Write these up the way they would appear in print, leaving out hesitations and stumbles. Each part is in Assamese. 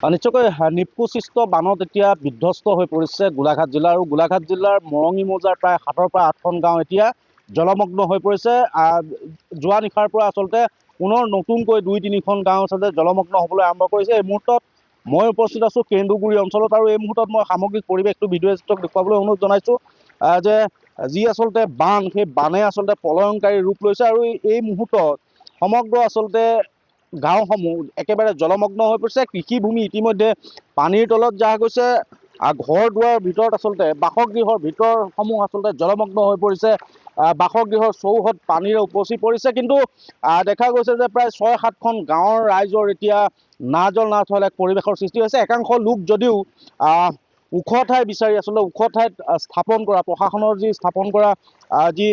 নিশ্চয়কৈ নিপকোসৃষ্ট বানত এতিয়া বিধ্বস্ত হৈ পৰিছে গোলাঘাট জিলা আৰু গোলাঘাট জিলাৰ মৰঙী মৌজাৰ প্ৰায় 7ৰ পৰা 8খন গাঁও এতিয়া জলমগ্ন হৈ পৰিছে। যোৱা নিশাৰ পৰা আচলতে পুনৰ নতুনকৈ 2-3খন গাঁও আচলতে জলমগ্ন হ'বলৈ আৰম্ভ কৰিছে। এই মুহূৰ্তত মই উপস্থিত আছোঁ কেন্দুগুৰি অঞ্চলত আৰু এই মুহূৰ্তত মই সামগ্ৰিক পৰিৱেশটো ভিডিঅ' চিত্ৰক দেখুৱাবলৈ অনুৰোধ জনাইছোঁ যে যি আচলতে বান, সেই বানে আচলতে প্ৰলয়ংকাৰী ৰূপ লৈছে আৰু এই মুহূৰ্তত সমগ্ৰ আচলতে গাঁওসমূহ একেবাৰে জলমগ্ন হৈ পৰিছে। কৃষিভূমি ইতিমধ্যে পানীৰ তলত যাহ গৈছে। ঘৰ দুৱাৰৰ ভিতৰত আচলতে বাসগৃহৰ ভিতৰসমূহ আচলতে জলমগ্ন হৈ পৰিছে। বাসগৃহৰ চৌহদ পানীৰে উপচি পৰিছে। কিন্তু দেখা গৈছে যে প্ৰায় 6-7খন গাঁৱৰ ৰাইজৰ এতিয়া না জল না থল এক পৰিৱেশৰ সৃষ্টি হৈছে। একাংশ লোক যদিও ওখ ঠাই বিচাৰি আচলতে ওখ ঠাইত স্থাপন কৰা প্ৰশাসনৰ যি স্থাপন কৰা যি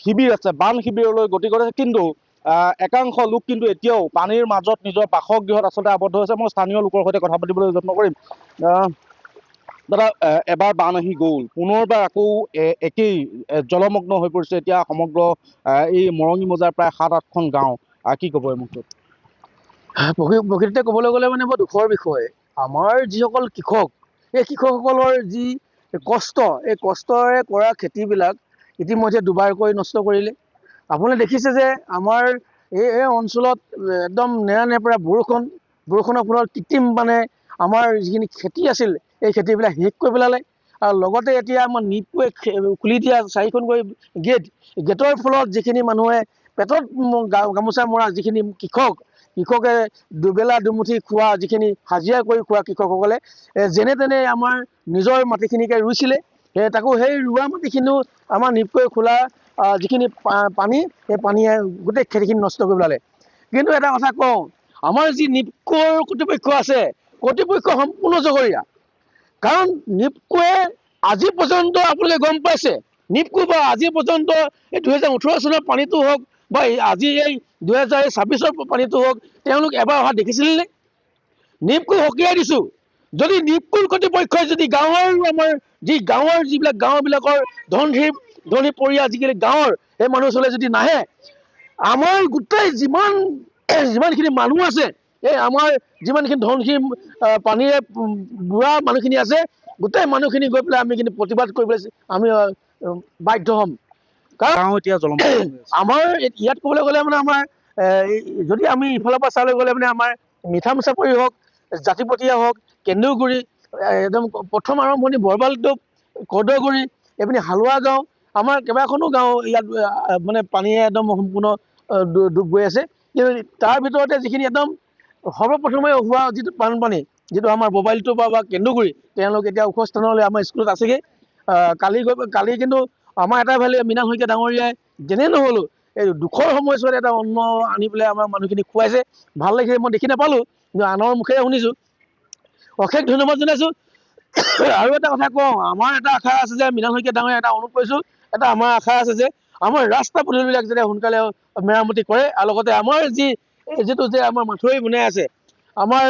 শিবিৰ আছে, বান শিবিৰলৈ গতি কৰিছে, কিন্তু একাংশ লোক কিন্তু এতিয়াও পানীৰ মাজত নিজৰ বাসগৃহত আচলতে আবদ্ধ হৈছে। মই স্থানীয় লোকৰ সৈতে কথা পাতিবলৈ যত্ন কৰিম। দাদা, এবাৰ বান আহি গ'ল, পুনৰবাৰ আকৌ একেই জলমগ্ন হৈ পৰিছে এতিয়া সমগ্ৰ এই মৰঙী মৌজাৰ প্ৰায় 7-8খন গাঁও। কি ক'ব এই মুহূৰ্তত? প্ৰকৃততে ক'বলৈ গ'লে মানে বৰ দুখৰ বিষয়। আমাৰ যিসকল কৃষক, এই কৃষকসকলৰ যি কষ্ট, এই কষ্টৰে কৰা খেতিবিলাক ইতিমধ্যে দুবাৰকৈ নষ্ট কৰিলে। আপুনি দেখিছে যে আমাৰ এই অঞ্চলত একদম নেৰানেপেৰা বৰষুণৰ ফলত কৃত্ৰিম মানে আমাৰ যিখিনি খেতি আছিল এই খেতিবিলাক শেষ কৰি পেলালে। আৰু লগতে এতিয়া আমাৰ নিপকোৱে খুলি দিয়া 4খনকৈ গেটৰ ফলত যিখিনি মানুহে পেটত গামোচা মৰা যিখিনি কৃষকে দুবেলা দুমুঠি খোৱা, যিখিনি হাজিৰা কৰি খোৱা কৃষকসকলে যেনে তেনে আমাৰ নিজৰ মাটিখিনিকে ৰুইছিলে, তাকো সেই ৰোৱা মাটিখিনিও আমাৰ নিপকোৱে খোলা যিখিনি পানী, সেই পানীয়ে গোটেই খেতিখিনি নষ্ট কৰি পেলালে। কিন্তু এটা কথা কওঁ, আমাৰ যি নিপকোৰ কৰ্তৃপক্ষ আছে, কৰ্তৃপক্ষ সম্পূৰ্ণ জগৰীয়া। কাৰণ নিপকোৱে আজি পৰ্যন্ত আপোনালোকে গম পাইছে, নিপকো বা আজি পৰ্যন্ত এই 2018 চনৰ পানীটো হওক বা আজি এই 2026ৰ পানীটো হওক, তেওঁলোক এবাৰ অহা দেখিছিলনে? নিপকো সকীয়াই দিছোঁ, যদি নিপকোৰ কৰ্তৃপক্ষই যদি আমাৰ গাঁৱৰ যিবিলাক গাঁওবিলাকৰ ধনী পৰিয়া যিখিনি গাঁৱৰ সেই মানুহ ওচৰলৈ যদি নাহে, আমাৰ গোটেই যিমানখিনি মানুহ আছে, এই আমাৰ যিমানখিনি ধনশীল পানীৰে বুঢ়া মানুহখিনি আছে, গোটেই মানুহখিনি গৈ পেলাই আমি কিন্তু প্ৰতিবাদ কৰিবলৈ আমি বাধ্য হ'ম। কাৰণ এতিয়া আমাৰ ইয়াত ক'বলৈ গ'লে মানে আমাৰ যদি আমি ইফালৰ পৰা চাবলৈ গ'লে মানে আমাৰ মিঠামুচাপৰি হওক, জাতিপতীয়া হওক, কেন্দুগুৰি, একদম প্ৰথম আৰম্ভণি বৰবালটোপ, কদগুৰি, এইপিনে হালোৱা গাঁও, আমাৰ কেইবাখনো গাঁও ইয়াত মানে পানীয়ে একদম সম্পূৰ্ণ ডুব গৈ আছে। কিন্তু তাৰ ভিতৰতে যিখিনি একদম সৰ্বপ্ৰথমে হোৱা যিটো বানপানী, যিটো আমাৰ বৰবালটোপ বা কেন্দুগুৰি, তেওঁলোক এতিয়া ওখ স্থানলৈ আমাৰ স্কুলত আছেগৈ। কালি কিন্তু আমাৰ এটাই ভালে, মীনা শইকীয়া ডাঙৰীয়াই যেনে নহ'লেও এই দুখৰ সময়ছোৱাত এটা অন্ন আনি পেলাই আমাৰ মানুহখিনিক খুৱাইছে। ভাল লাগিছে, মই দেখি নাপালোঁ, কিন্তু আনৰ মুখেৰে শুনিছোঁ। অশেষ ধন্যবাদ জনাইছোঁ। আৰু এটা কথা কওঁ, আমাৰ এটা আশা আছে যে মীনা শইকীয়া ডাঙৰীয়াই এটা অনুৰোধ কৰিছোঁ, এটা আমাৰ আশা আছে যে আমাৰ ৰাস্তা পদূলিবিলাক যাতে সোনকালে মেৰামতি কৰে। আৰু লগতে আমাৰ যিটো যে আমাৰ মাথৰি বনাই আছে, আমাৰ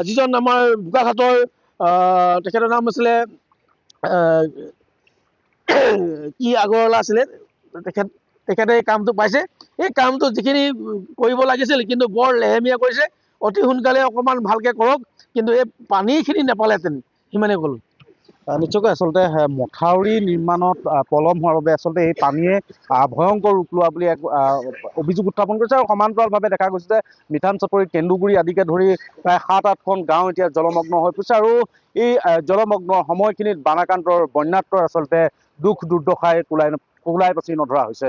যিজন আমাৰ বোকাখাটৰ তেখেতৰ নাম আছিলে কি আগৰৱালা আছিলে, তেখেতে এই কামটো পাইছে। এই কামটো যিখিনি কৰিব লাগিছিল কিন্তু বৰ লেহেমীয়া কৰিছে, অতি সোনকালে অকণমান ভালকৈ কৰক। কিন্তু এই পানীখিনি নাপালেহেঁতেন, সিমানে ক'লোঁ। নিশ্চয়কৈ আচলতে মথাউৰি নিৰ্মাণত পলম হোৱাৰ বাবে আচলতে এই পানীয়ে ভয়ংকৰ ৰূপ লোৱা বুলি এক অভিযোগ উত্থাপন কৰিছে। আৰু সমান্তৰালভাৱে দেখা গৈছে যে মিঠামচাপৰি, কেন্দুগুৰি আদিকে ধৰি প্ৰায় 7-8খন গাঁও এতিয়া জলমগ্ন হৈ পৰিছে। আৰু এই জলমগ্ন সময়খিনিত বানাক্ৰান্তৰ বন্যাত্ৰৰ আচলতে দুখ দুৰ্দশাই কোলাই পাচি নধৰা হৈছে।